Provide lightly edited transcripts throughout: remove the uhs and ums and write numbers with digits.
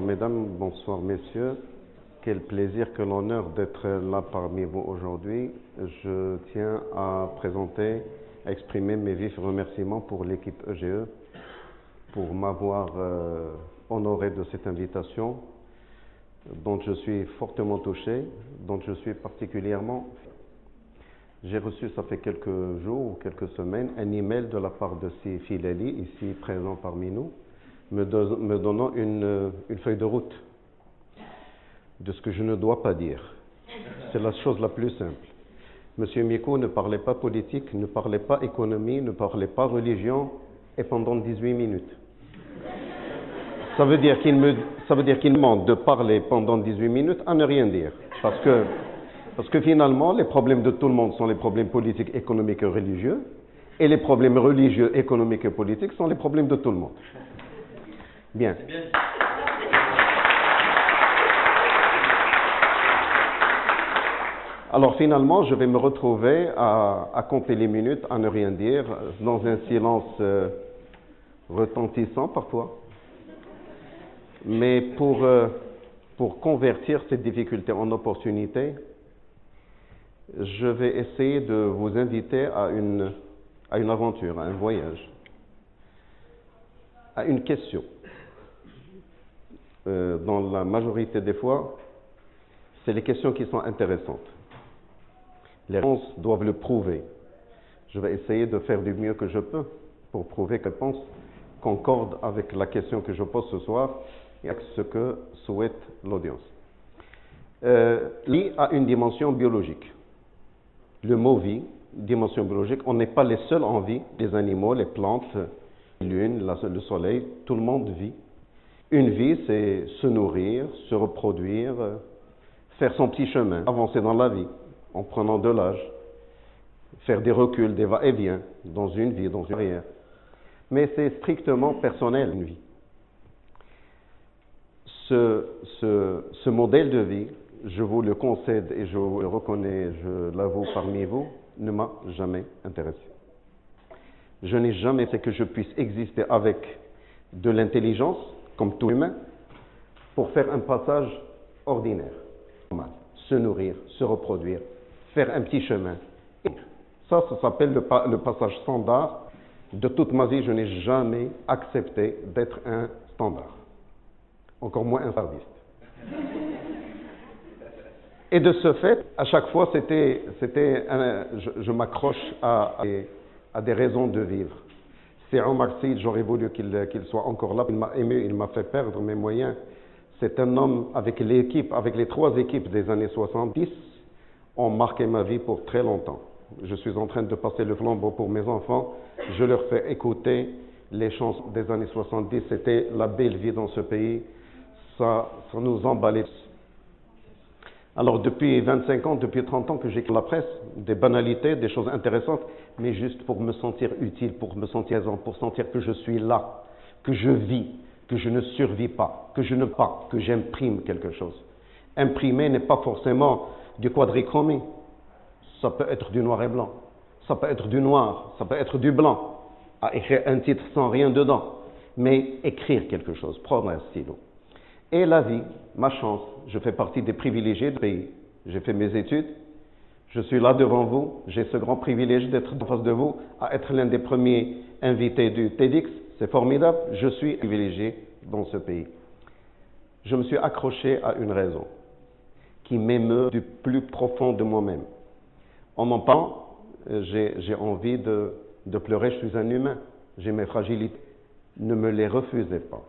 Bonsoir mesdames, bonsoir messieurs. Quel plaisir, quel honneur d'être là parmi vous aujourd'hui. Je tiens à présenter, à exprimer mes vifs remerciements pour l'équipe EGE pour m'avoir honoré de cette invitation dont je suis fortement touché, dont je suis particulièrement fier. J'ai reçu, ça fait quelques jours ou quelques semaines, un email de la part de Sifi Leli, ici présent parmi nous, me donnant une feuille de route de ce que je ne dois pas dire. C'est la chose la plus simple. Monsieur Miko ne parlait pas politique, ne parlait pas économie, ne parlait pas religion, et pendant 18 minutes. Ça veut dire qu'il me demande de parler pendant 18 minutes à ne rien dire. Parce que finalement, les problèmes de tout le monde sont les problèmes politiques, économiques et religieux, et les problèmes religieux, économiques et politiques sont les problèmes de tout le monde. Bien. Alors finalement, je vais me retrouver à compter les minutes, à ne rien dire, dans un silence retentissant parfois. Mais pour convertir cette difficulté en opportunité, je vais essayer de vous inviter à une aventure, à un voyage, à une question. Dans la majorité des fois, c'est les questions qui sont intéressantes. Les réponses doivent le prouver. Je vais essayer de faire du mieux que je peux pour prouver que les réponses concordent avec la question que je pose ce soir et avec ce que souhaite l'audience. Vie a une dimension biologique. Le mot vie, dimension biologique, on n'est pas les seuls en vie. Les animaux, les plantes, la lune, le soleil, tout le monde vit. Une vie, c'est se nourrir, se reproduire, faire son petit chemin, avancer dans la vie, en prenant de l'âge, faire des reculs, des va-et-vient dans une vie, dans une carrière. Mais c'est strictement personnel, une vie. Ce modèle de vie, je vous le concède et je vous le reconnais, je l'avoue parmi vous, ne m'a jamais intéressé. Je n'ai jamais fait que je puisse exister avec de l'intelligence, comme tout humain, pour faire un passage ordinaire, normal, se nourrir, se reproduire, faire un petit chemin. Et ça s'appelle le passage standard. De toute ma vie, je n'ai jamais accepté d'être un standard, encore moins un serviste. Et de ce fait, à chaque fois, je m'accroche à des raisons de vivre. C'est Omar Sy, j'aurais voulu qu'il soit encore là. Il m'a aimé, il m'a fait perdre mes moyens. C'est un homme avec les 3 équipes des années 70, ont marqué ma vie pour très longtemps. Je suis en train de passer le flambeau pour mes enfants. Je leur fais écouter les chansons des années 70. C'était la belle vie dans ce pays. Ça nous emballait. Alors depuis 25 ans, depuis 30 ans que j'écris la presse, des banalités, des choses intéressantes, mais juste pour me sentir utile, pour me sentir présent, pour sentir que je suis là, que je vis, que je ne survis pas, que je ne pas, que j'imprime quelque chose. Imprimer n'est pas forcément du quadrichromie. Ça peut être du noir et blanc, ça peut être du noir, ça peut être du blanc. À écrire un titre sans rien dedans, mais écrire quelque chose, prendre un stylo. Et la vie, ma chance, je fais partie des privilégiés du pays. J'ai fait mes études, je suis là devant vous, j'ai ce grand privilège d'être en face de vous, à être l'un des premiers invités du TEDx, c'est formidable, je suis privilégié dans ce pays. Je me suis accroché à une raison qui m'émeut du plus profond de moi-même. En m'en parlant, j'ai envie de pleurer, je suis un humain, j'ai mes fragilités, ne me les refusez pas.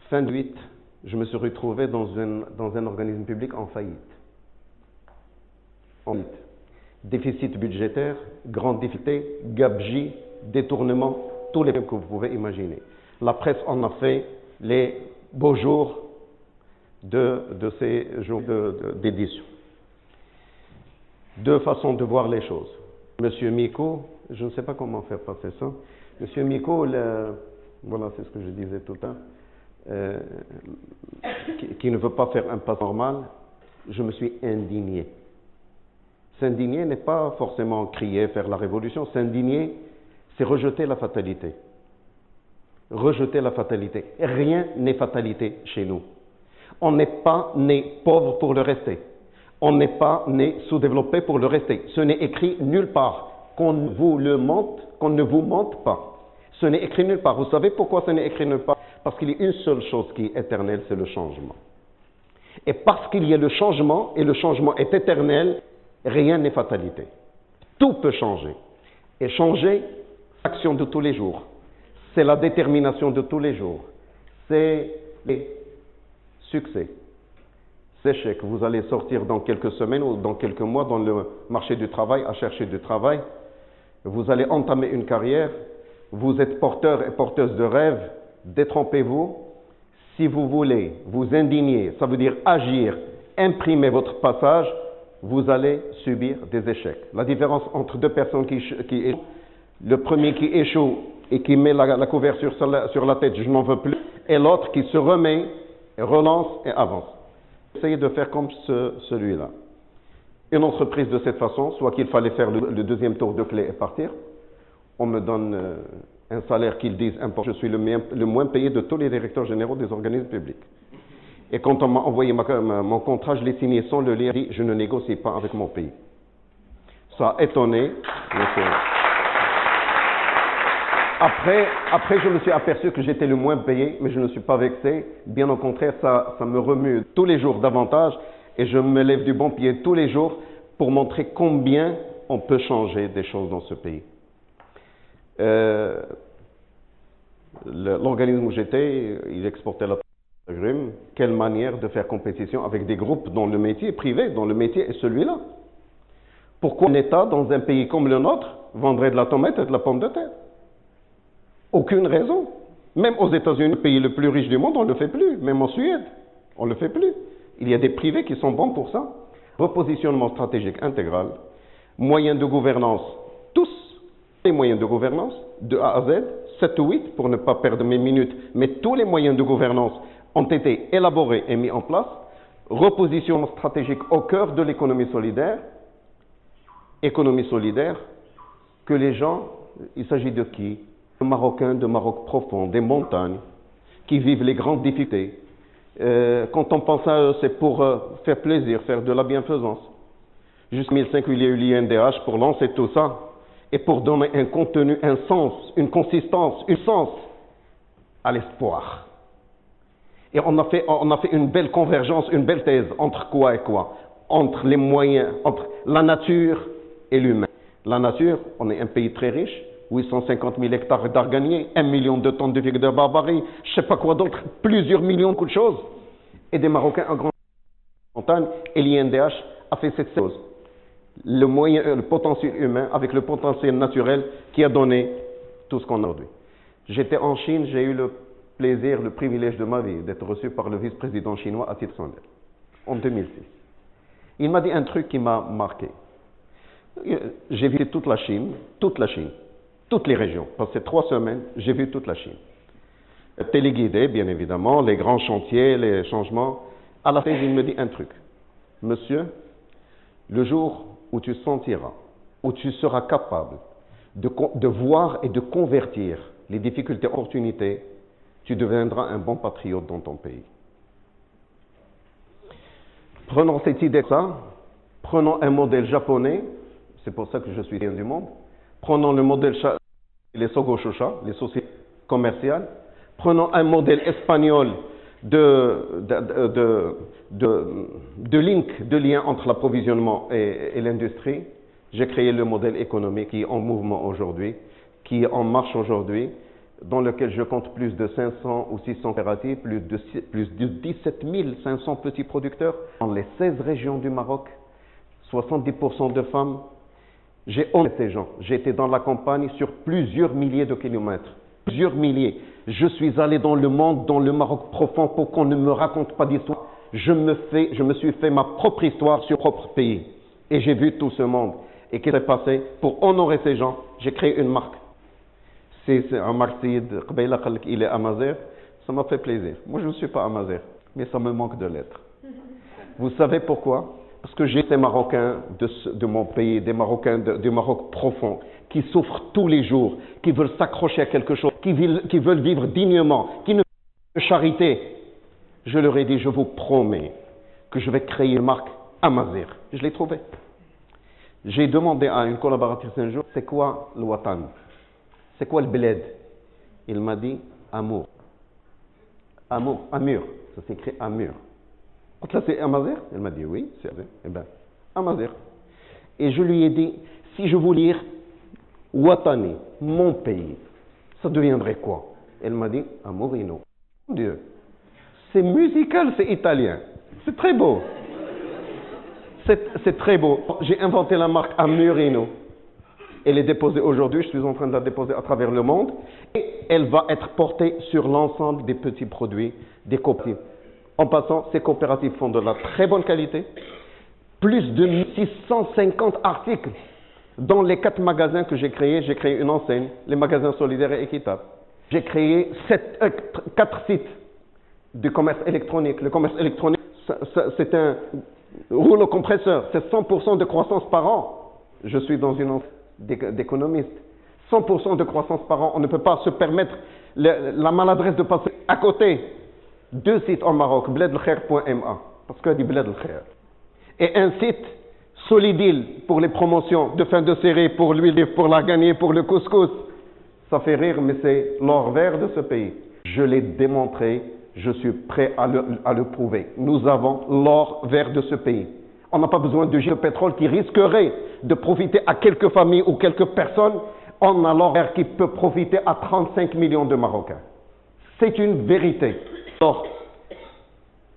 Fin 2008, je me suis retrouvé dans un organisme public en faillite. Déficit budgétaire, grande difficulté, gabegie, détournement, tous les problèmes que vous pouvez imaginer. La presse en a fait les beaux jours de ces jours d'édition. 2 façons de voir les choses. Monsieur Miko, je ne sais pas comment faire passer ça. Monsieur Miko, voilà, c'est ce que je disais tout à l'heure. Qui ne veut pas faire un pas normal, je me suis indigné. S'indigner n'est pas forcément crier, faire la révolution. S'indigner, c'est rejeter la fatalité. rejeter la fatalité. Rien n'est fatalité chez nous. On n'est pas né pauvre pour le rester. On n'est pas né sous-développé pour le rester. Ce n'est écrit nulle part. Qu'on ne vous mente pas. Ce n'est écrit nulle part. Vous savez pourquoi ce n'est écrit nulle part? Parce qu'il y a une seule chose qui est éternelle, c'est le changement. Et parce qu'il y a le changement, et le changement est éternel, rien n'est fatalité. Tout peut changer. Et changer, c'est l'action de tous les jours. C'est la détermination de tous les jours. C'est les succès. Sachez que vous allez sortir dans quelques semaines ou dans quelques mois dans le marché du travail, à chercher du travail. Vous allez entamer une carrière. Vous êtes porteur et porteuse de rêves. Détrompez-vous. Si vous voulez vous indigner, ça veut dire agir, imprimer votre passage, vous allez subir des échecs. La différence entre deux personnes qui échouent, le premier qui échoue et qui met la couverture sur la tête, je n'en veux plus, et l'autre qui se remet, relance et avance. Essayez de faire comme celui-là. Une entreprise de cette façon, soit qu'il fallait faire le deuxième tour de clé et partir, on me donne un salaire qu'ils disent important, je suis le moins payé de tous les directeurs généraux des organismes publics. Et quand on m'a envoyé mon contrat, je l'ai signé sans le lire, je ne négocie pas avec mon pays. Ça a étonné. Après, je me suis aperçu que j'étais le moins payé, mais je ne suis pas vexé. Bien au contraire, ça me remue tous les jours davantage et je me lève du bon pied tous les jours pour montrer combien on peut changer des choses dans ce pays. L'organisme où j'étais, il exportait la agrumes. Quelle manière de faire compétition avec des groupes dont le métier privé, dont le métier est celui-là. Pourquoi un État, dans un pays comme le nôtre, vendrait de la tomate et de la pomme de terre? Aucune raison. Même aux États-Unis, le pays le plus riche du monde, on ne le fait plus. Même en Suède, on ne le fait plus. Il y a des privés qui sont bons pour ça. Repositionnement stratégique intégral, moyens de gouvernance, tous les moyens de gouvernance, de A à Z, 7 ou 8 pour ne pas perdre mes minutes, mais tous les moyens de gouvernance ont été élaborés et mis en place. Repositionnement stratégique au cœur de l'économie solidaire. Économie solidaire, que les gens, il s'agit de qui? De Marocains de Maroc profond, des montagnes, qui vivent les grandes difficultés. Quand on pense à eux, c'est pour faire plaisir, faire de la bienfaisance. Jusqu'en 2005, il y a eu l'INDH pour lancer tout ça et pour donner un contenu, un sens, une consistance, un sens à l'espoir. Et on a fait une belle convergence, une belle thèse entre quoi et quoi? Entre les moyens, entre la nature et l'humain. La nature, on est un pays très riche, 850 000 hectares d'arganiers, 1 million de tonnes de figues de barbarie, je ne sais pas quoi d'autre, plusieurs millions de choses. Et des Marocains en grande montagne, et l'INDH a fait cette chose. Le potentiel humain avec le potentiel naturel qui a donné tout ce qu'on a aujourd'hui. J'étais en Chine, j'ai eu le plaisir, le privilège de ma vie d'être reçu par le vice-président chinois à titre solennel, en 2006. Il m'a dit un truc qui m'a marqué. J'ai visité toute la Chine, toutes les régions. Pendant ces 3 semaines, j'ai vu toute la Chine. Téléguidé, bien évidemment, les grands chantiers, les changements. À la fin, il me dit un truc. Monsieur, le jour où tu sentiras, où tu seras capable de voir et de convertir les difficultés en opportunités, tu deviendras un bon patriote dans ton pays. Prenons cette idée de ça, prenons un modèle japonais, c'est pour ça que je suis citoyen du monde, prenons le modèle les Sogoshosha, les sociétés commerciales, prenons un modèle espagnol de link, de lien entre l'approvisionnement et l'industrie. J'ai créé le modèle économique qui est en mouvement aujourd'hui, qui est en marche aujourd'hui, dans lequel je compte plus de 500 ou 600 coopératives, plus de 17 500 petits producteurs dans les 16 régions du Maroc, 70% de femmes. J'ai honte de ces gens. J'ai été dans la campagne sur plusieurs milliers de kilomètres. Plusieurs milliers. Je suis allé dans le monde, dans le Maroc profond, pour qu'on ne me raconte pas d'histoire. Je me suis fait ma propre histoire sur mon propre pays. Et j'ai vu tout ce monde. Et qu'est-ce qui s'est passé? Pour honorer ces gens, j'ai créé une marque. C'est un Marsid, il est Amazer. Ça m'a fait plaisir. Moi, je ne suis pas Amazer, mais ça me manque de l'être. Vous savez pourquoi? Parce que j'ai ces Marocains de mon pays, des Marocains du Maroc profond, qui souffrent tous les jours, qui veulent s'accrocher à quelque chose, qui veulent vivre dignement, qui ne veulent pas de charité. Je leur ai dit, je vous promets que je vais créer une marque Amazigh. Je l'ai trouvée. J'ai demandé à une collaboratrice un jour, c'est quoi le Watan? C'est quoi le bled? Il m'a dit, amour. Amour, Amur. Ça s'écrit Amur. Là, c'est Amazigh? Elle m'a dit, oui, c'est eh bien, Amazigh. Et je lui ai dit, si je voulais lire Watani, mon pays, ça deviendrait quoi? Elle m'a dit, Amorino. Mon Dieu, c'est musical, c'est italien. C'est très beau. C'est très beau. J'ai inventé la marque Amurino. Elle est déposée aujourd'hui, je suis en train de la déposer à travers le monde. Et elle va être portée sur l'ensemble des petits produits des coopératives. En passant, ces coopératives font de la très bonne qualité. Plus de 650 articles. Dans les 4 magasins que j'ai créé une enseigne, les magasins solidaires et équitables. J'ai créé 4 sites de commerce électronique. Le commerce électronique, c'est un rouleau compresseur. C'est 100% de croissance par an. Je suis dans une enseigne d'économiste. 100% de croissance par an. On ne peut pas se permettre la maladresse de passer à côté. 2 sites en Maroc, bledlkhair.ma, parce qu'il dit Bled el Khair. Et un site Solidil pour les promotions de fin de série, pour l'huile, pour la gagner, pour le couscous. Ça fait rire, mais c'est l'or vert de ce pays. Je l'ai démontré, je suis prêt à le prouver. Nous avons l'or vert de ce pays. On n'a pas besoin de gîte de pétrole qui risquerait de profiter à quelques familles ou quelques personnes. On a l'or vert qui peut profiter à 35 millions de Marocains. C'est une vérité. Alors,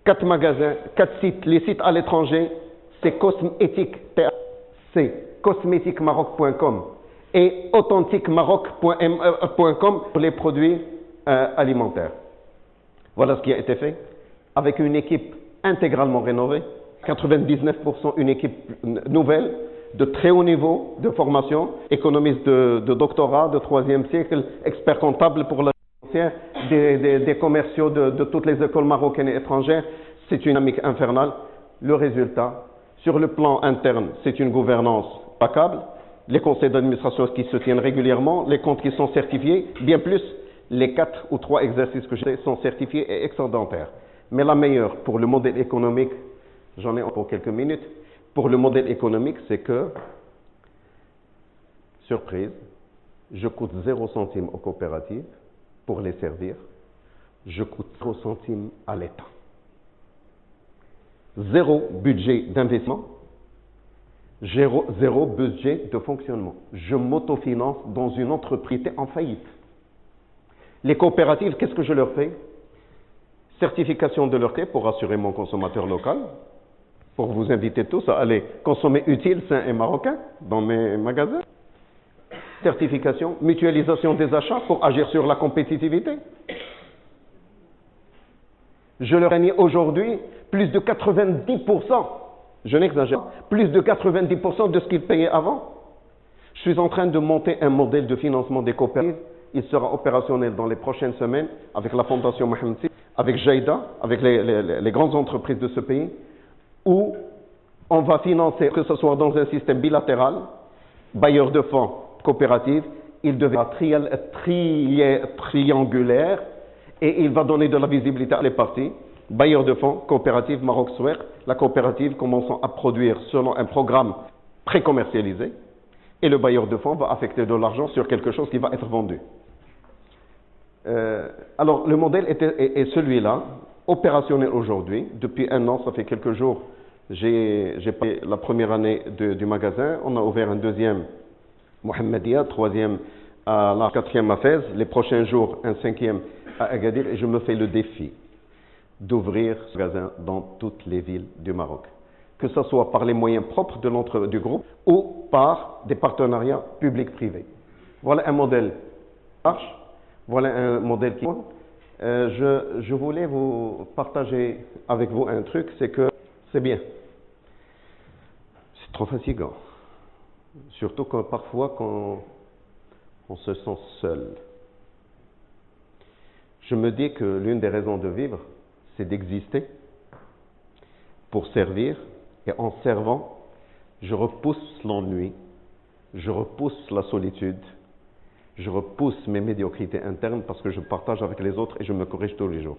4 magasins, 4 sites, les sites à l'étranger, c'est cosmétique, c'est cosmétiquemaroc.com et authentiquemaroc.com pour les produits alimentaires. Voilà ce qui a été fait avec une équipe intégralement rénovée, 99% une équipe nouvelle, de très haut niveau de formation, économiste de doctorat, de 3e siècle, expert comptable pour la des commerciaux de toutes les écoles marocaines et étrangères. C'est une dynamique infernale. Le résultat, sur le plan interne, c'est une gouvernance impeccable, les conseils d'administration qui se tiennent régulièrement, les comptes qui sont certifiés, bien plus, les 4 ou 3 exercices que j'ai fait sont certifiés et excédentaires. Mais la meilleure pour le modèle économique, j'en ai pour quelques minutes, pour le modèle économique, c'est que, surprise, je coûte 0 centime aux coopératives pour les servir, je coûte 0 centimes à l'État. 0 budget d'investissement, 0 budget de fonctionnement. Je m'autofinance dans une entreprise en faillite. Les coopératives, qu'est-ce que je leur fais? Certification de leur quai pour assurer mon consommateur local, pour vous inviter tous à aller consommer utile, sain et marocain dans mes magasins. Certification, mutualisation des achats pour agir sur la compétitivité. Je leur gagne aujourd'hui plus de 90%, je n'exagère pas, plus de 90% de ce qu'ils payaient avant. Je suis en train de monter un modèle de financement des coopératives. Il sera opérationnel dans les prochaines semaines avec la Fondation Mohamed VI, avec Jaïda, avec les grandes entreprises de ce pays, où on va financer, que ce soit dans un système bilatéral, bailleur de fonds, coopérative, il devient triangulaire et il va donner de la visibilité à les parties. Bailleur de fonds, coopérative Maroc Souer, la coopérative commençant à produire selon un programme pré-commercialisé et le bailleur de fonds va affecter de l'argent sur quelque chose qui va être vendu. Alors le modèle est celui-là, opérationnel aujourd'hui. Depuis 1 an, ça fait quelques jours, j'ai passé la première année du magasin, on a ouvert un deuxième Mohammedia, 3e à la 4e à Fès, les prochains jours un 5e à Agadir, et je me fais le défi d'ouvrir ce magasin dans toutes les villes du Maroc, que ce soit par les moyens propres du groupe ou par des partenariats publics-privés. Voilà un modèle qui marche, voilà un modèle qui... je voulais vous partager avec vous un truc, c'est que c'est bien, c'est trop fatigant. Surtout parfois quand on se sent seul. Je me dis que l'une des raisons de vivre, c'est d'exister pour servir Et en servant, je repousse l'ennui, je repousse la solitude, je repousse mes médiocrités internes parce que je partage avec les autres et je me corrige tous les jours.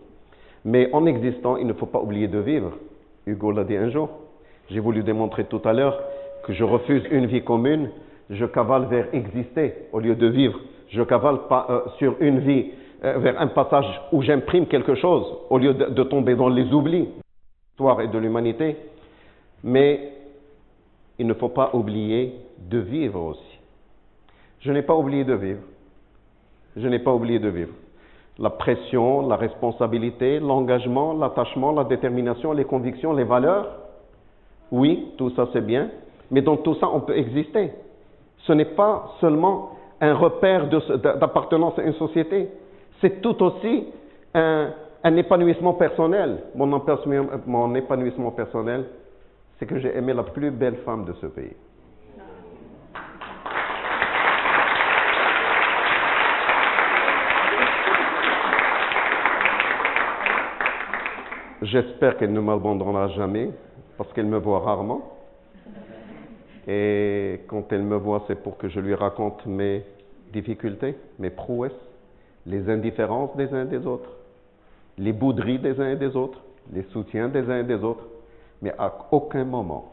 Mais en existant, il ne faut pas oublier de vivre. Hugo l'a dit un jour. J'ai voulu démontrer tout à l'heure que je refuse une vie commune, je cavale vers exister au lieu de vivre. Je cavale pas, sur une vie vers un passage où j'imprime quelque chose au lieu de tomber dans les oublis de l'histoire et de l'humanité. Mais il ne faut pas oublier de vivre aussi. Je n'ai pas oublié de vivre. Je n'ai pas oublié de vivre. La pression, la responsabilité, l'engagement, l'attachement, la détermination, les convictions, les valeurs. Oui, tout ça c'est bien, mais dans tout ça on peut exister. Ce n'est pas seulement un repère d'appartenance à une société, c'est tout aussi un épanouissement personnel. Mon épanouissement personnel, c'est que j'ai aimé la plus belle femme de ce pays. J'espère qu'elle ne m'abandonnera jamais, parce qu'elle me voit rarement. Et quand elle me voit, c'est pour que je lui raconte mes difficultés, mes prouesses, les indifférences des uns et des autres, les bouderies des uns et des autres, les soutiens des uns et des autres. Mais à aucun moment,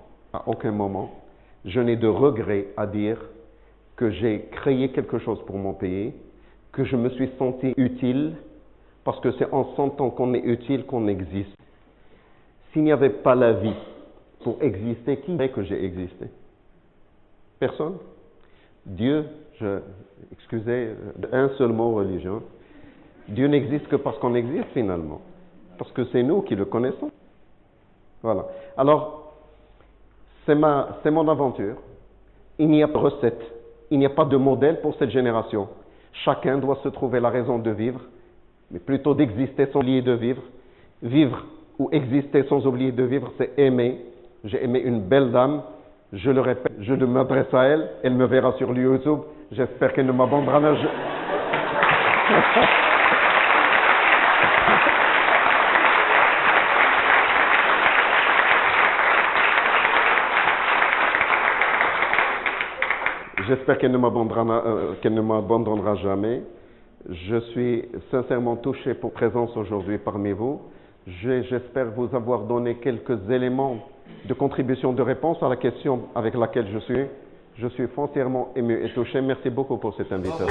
je n'ai de regret à dire que j'ai créé quelque chose pour mon pays, que je me suis senti utile, parce que c'est en sentant qu'on est utile qu'on existe. S'il n'y avait pas la vie pour exister, qui dirait que j'ai existé? Personne. Dieu, excusez, un seul mot religion, Dieu n'existe que parce qu'on existe finalement. Parce que c'est nous qui le connaissons. Voilà. Alors, c'est mon aventure. Il n'y a pas de recette, il n'y a pas de modèle pour cette génération. Chacun doit se trouver la raison de vivre, mais plutôt d'exister sans oublier de vivre. Vivre ou exister sans oublier de vivre, c'est aimer. J'ai aimé une belle dame, je le répète, je m'adresse à elle, elle me verra sur YouTube, j'espère qu'elle ne m'abandonnera jamais. J'espère qu'elle ne m'abandonnera jamais. Je suis sincèrement touché pour présence aujourd'hui parmi vous. J'espère vous avoir donné quelques éléments de contribution, de réponse à la question avec laquelle je suis. Je suis foncièrement ému et touché. Merci beaucoup pour cette invitation.